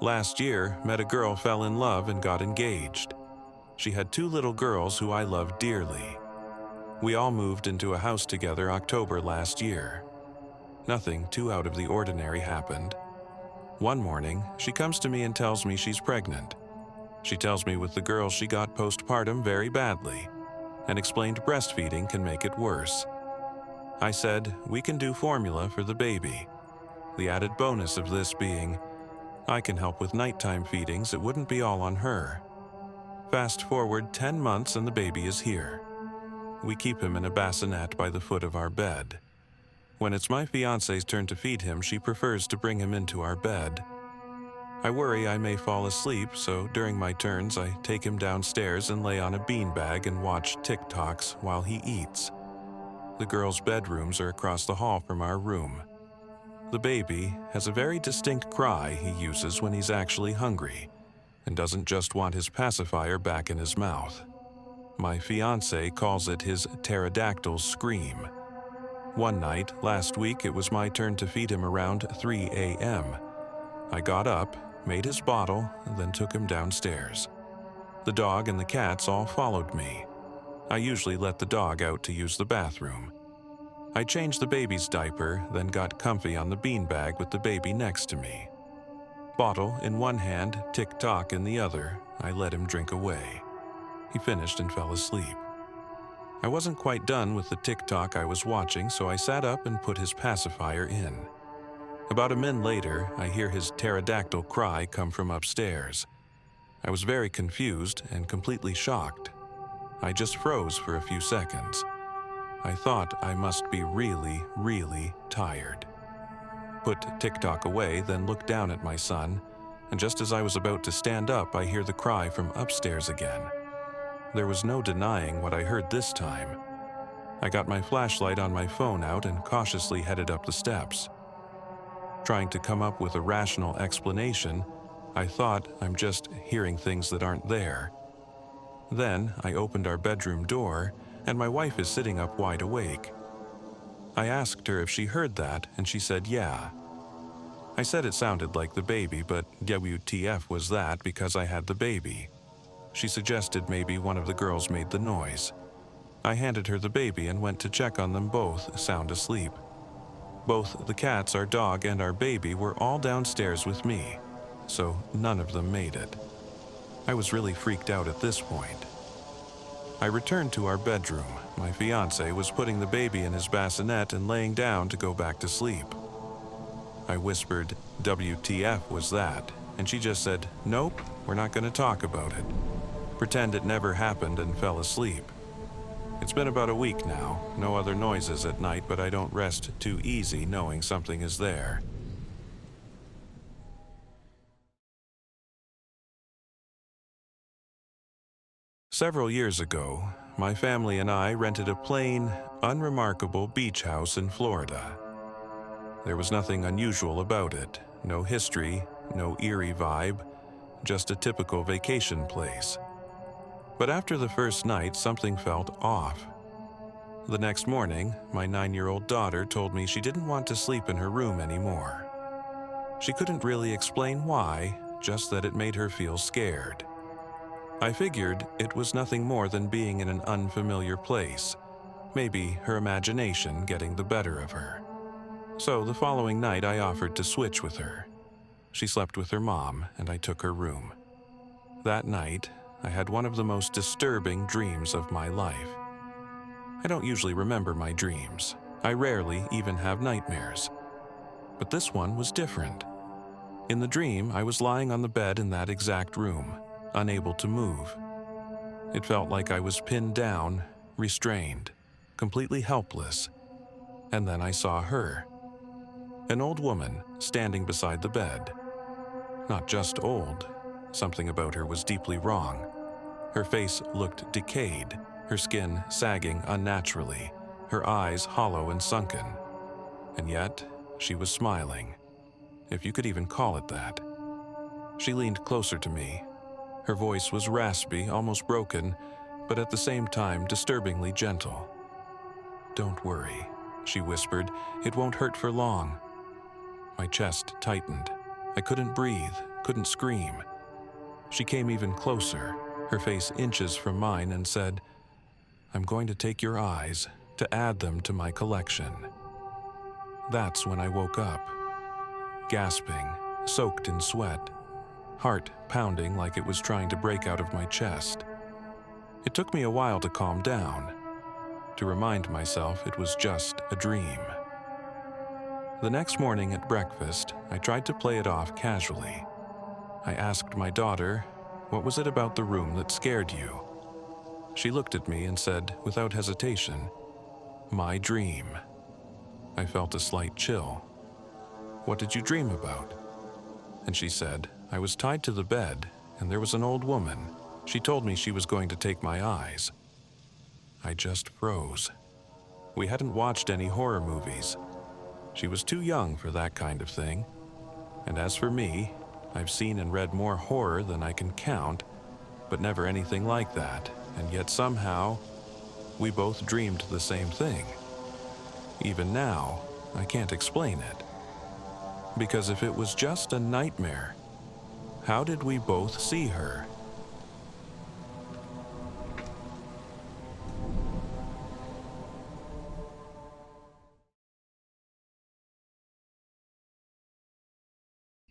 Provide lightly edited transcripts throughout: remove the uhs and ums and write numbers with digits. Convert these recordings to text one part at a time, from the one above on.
Last year, met a girl, fell in love, and got engaged. She had 2 little girls who I loved dearly. We all moved into a house together October last year. Nothing too out of the ordinary happened. One morning, she comes to me and tells me she's pregnant. She tells me with the girls she got postpartum very badly, and explained breastfeeding can make it worse. I said, we can do formula for the baby. The added bonus of this being, I can help with nighttime feedings, it wouldn't be all on her. Fast forward 10 months and the baby is here. We keep him in a bassinet by the foot of our bed. When it's my fiance's turn to feed him, she prefers to bring him into our bed. I worry I may fall asleep, so during my turns I take him downstairs and lay on a beanbag and watch TikToks while he eats. The girls' bedrooms are across the hall from our room. The baby has a very distinct cry he uses when he's actually hungry, and doesn't just want his pacifier back in his mouth. My fiancé calls it his pterodactyl scream. One night, last week, it was my turn to feed him around 3 a.m. I got up, made his bottle, and then took him downstairs. The dog and the cats all followed me. I usually let the dog out to use the bathroom. I changed the baby's diaper, then got comfy on the beanbag with the baby next to me. Bottle in one hand, TikTok in the other, I let him drink away. He finished and fell asleep. I wasn't quite done with the TikTok I was watching, so I sat up and put his pacifier in. About a minute later, I hear his pterodactyl cry come from upstairs. I was very confused and completely shocked. I just froze for a few seconds. I thought I must be really, really tired. Put TikTok away, then looked down at my son, and just as I was about to stand up, I hear the cry from upstairs again. There was no denying what I heard this time. I got my flashlight on my phone out and cautiously headed up the steps. Trying to come up with a rational explanation, I thought I'm just hearing things that aren't there. Then I opened our bedroom door, and my wife is sitting up wide awake. I asked her if she heard that, and she said yeah. I said it sounded like the baby, but WTF was that because I had the baby. She suggested maybe one of the girls made the noise. I handed her the baby and went to check on them both, sound asleep. Both the cats, our dog, and our baby were all downstairs with me, so none of them made it. I was really freaked out at this point. I returned to our bedroom. My fiancé was putting the baby in his bassinet and laying down to go back to sleep. I whispered, WTF was that? And she just said, nope, we're not going to talk about it. Pretend it never happened and fell asleep. It's been about a week now, no other noises at night, but I don't rest too easy knowing something is there. Several years ago, my family and I rented a plain, unremarkable beach house in Florida. There was nothing unusual about it, no history, no eerie vibe, just a typical vacation place. But after the first night, something felt off. The next morning, my 9-year-old daughter told me she didn't want to sleep in her room anymore. She couldn't really explain why, just that it made her feel scared. I figured it was nothing more than being in an unfamiliar place, maybe her imagination getting the better of her. So the following night I offered to switch with her. She slept with her mom, and I took her room. That night, I had one of the most disturbing dreams of my life. I don't usually remember my dreams. I rarely even have nightmares. But this one was different. In the dream, I was lying on the bed in that exact room, unable to move. It felt like I was pinned down, restrained, completely helpless. And then I saw her. An old woman standing beside the bed. Not just old. Something about her was deeply wrong. Her face looked decayed, her skin sagging unnaturally, her eyes hollow and sunken. And yet, she was smiling, if you could even call it that. She leaned closer to me. Her voice was raspy, almost broken, but at the same time disturbingly gentle. "Don't worry," she whispered. "It won't hurt for long." My chest tightened. I couldn't breathe, couldn't scream. She came even closer, her face inches from mine, and said, "I'm going to take your eyes to add them to my collection." That's when I woke up, gasping, soaked in sweat, heart pounding like it was trying to break out of my chest. It took me a while to calm down, to remind myself it was just a dream. The next morning at breakfast, I tried to play it off casually. I asked my daughter, "What was it about the room that scared you?" She looked at me and said, without hesitation, "My dream." I felt a slight chill. "What did you dream about?" And she said, "I was tied to the bed, and there was an old woman. She told me she was going to take my eyes." I just froze. We hadn't watched any horror movies. She was too young for that kind of thing. And as for me, I've seen and read more horror than I can count, but never anything like that, and yet somehow, we both dreamed the same thing. Even now, I can't explain it. Because if it was just a nightmare, how did we both see her?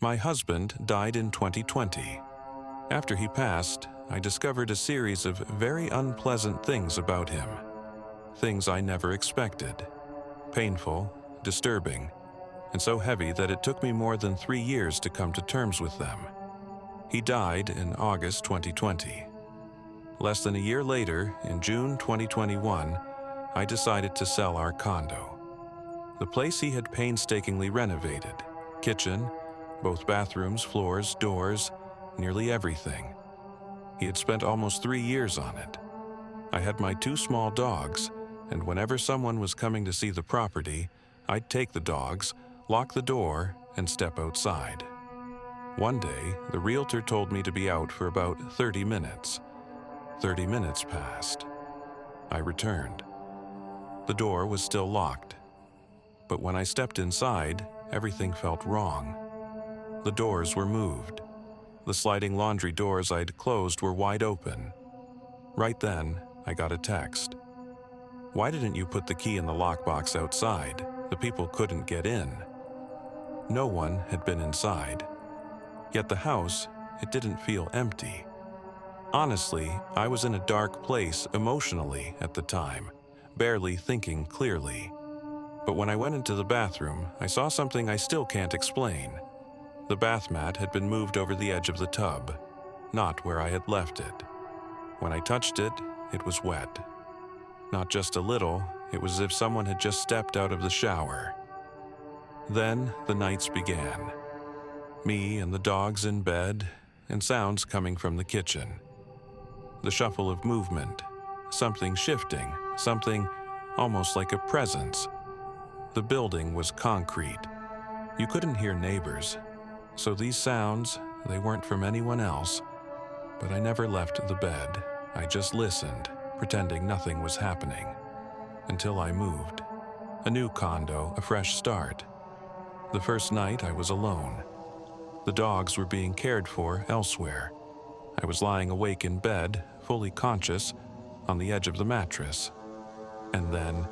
My husband died in 2020. After he passed, I discovered a series of very unpleasant things about him. Things I never expected. Painful, disturbing, and so heavy that it took me more than 3 years to come to terms with them. He died in August 2020. Less than a year later, in June 2021, I decided to sell our condo. The place he had painstakingly renovated, kitchen, both bathrooms, floors, doors, nearly everything. He had spent almost 3 years on it. I had my 2 small dogs, and whenever someone was coming to see the property, I'd take the dogs, lock the door, and step outside. One day, the realtor told me to be out for about 30 minutes. 30 minutes passed. I returned. The door was still locked. But when I stepped inside, everything felt wrong. The doors were moved. The sliding laundry doors I'd closed were wide open. Right then, I got a text. "Why didn't you put the key in the lockbox outside? The people couldn't get in." No one had been inside. Yet the house, it didn't feel empty. Honestly, I was in a dark place emotionally at the time, barely thinking clearly. But when I went into the bathroom, I saw something I still can't explain. The bath mat had been moved over the edge of the tub, not where I had left it. When I touched it, it was wet. Not just a little, it was as if someone had just stepped out of the shower. Then the nights began. Me and the dogs in bed, and sounds coming from the kitchen. The shuffle of movement, something shifting, something almost like a presence. The building was concrete. You couldn't hear neighbors. So these sounds, they weren't from anyone else. But I never left the bed. I just listened, pretending nothing was happening. Until I moved. A new condo, a fresh start. The first night I was alone. The dogs were being cared for elsewhere. I was lying awake in bed, fully conscious, on the edge of the mattress. And then,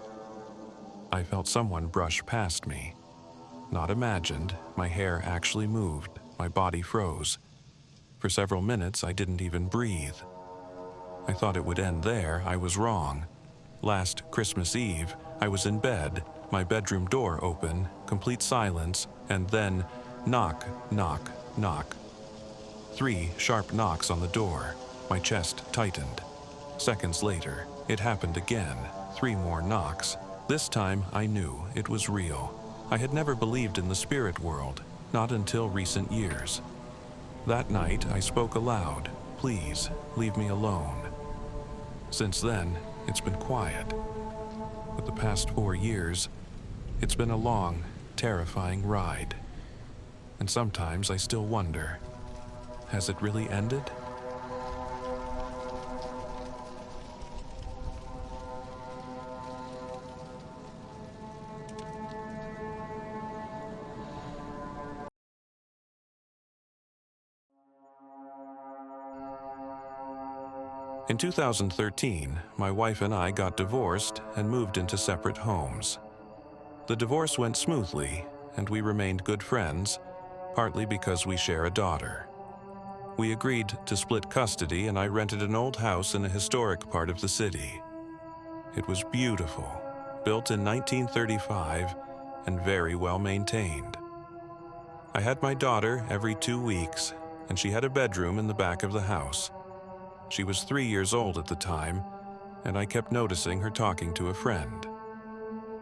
I felt someone brush past me. Not imagined, my hair actually moved, my body froze. For several minutes, I didn't even breathe. I thought it would end there. I was wrong. Last Christmas Eve, I was in bed, my bedroom door open, complete silence, and then knock, knock, knock. 3 sharp knocks on the door. My chest tightened. Seconds later, it happened again. 3 more knocks. This time, I knew it was real. I had never believed in the spirit world, not until recent years. That night, I spoke aloud, "Please, leave me alone." Since then, it's been quiet. But the past 4 years, it's been a long, terrifying ride. And sometimes I still wonder, has it really ended? In 2013, my wife and I got divorced and moved into separate homes. The divorce went smoothly, and we remained good friends, partly because we share a daughter. We agreed to split custody, and I rented an old house in a historic part of the city. It was beautiful, built in 1935, and very well maintained. I had my daughter every 2 weeks, and she had a bedroom in the back of the house. She was 3 years old at the time, and I kept noticing her talking to a friend.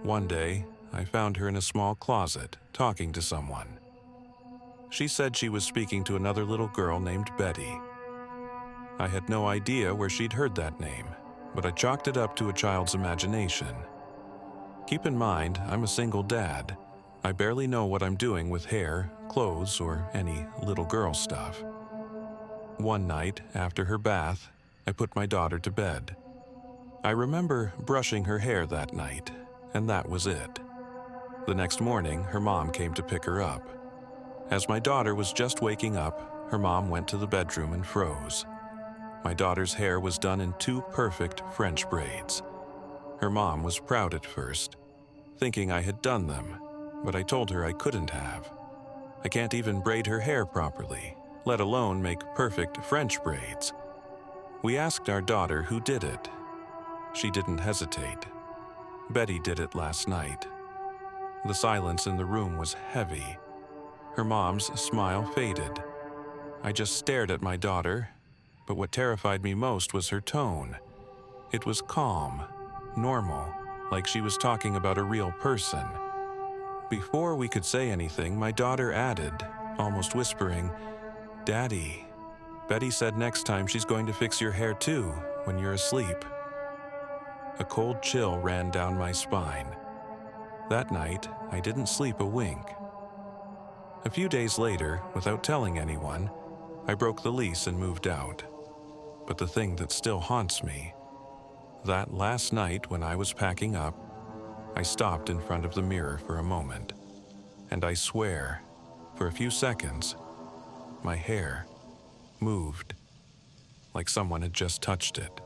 One day, I found her in a small closet, talking to someone. She said she was speaking to another little girl named Betty. I had no idea where she'd heard that name, but I chalked it up to a child's imagination. Keep in mind, I'm a single dad. I barely know what I'm doing with hair, clothes, or any little girl stuff. One night, after her bath, I put my daughter to bed. I remember brushing her hair that night, and that was it. The next morning, her mom came to pick her up. As my daughter was just waking up, her mom went to the bedroom and froze. My daughter's hair was done in 2 perfect French braids. Her mom was proud at first, thinking I had done them, but I told her I couldn't have. I can't even braid her hair properly, let alone make perfect French braids. We asked our daughter who did it. She didn't hesitate. Betty did it last night. The silence in the room was heavy. Her mom's smile faded. I just stared at my daughter, but what terrified me most was her tone. It was calm, normal, like she was talking about a real person. Before we could say anything, my daughter added, almost whispering, "Daddy, Betty said next time she's going to fix your hair too, when you're asleep." A cold chill ran down my spine. That night, I didn't sleep a wink. A few days later, without telling anyone, I broke the lease and moved out. But the thing that still haunts me, that last night when I was packing up, I stopped in front of the mirror for a moment, and I swear, for a few seconds, my hair moved like someone had just touched it.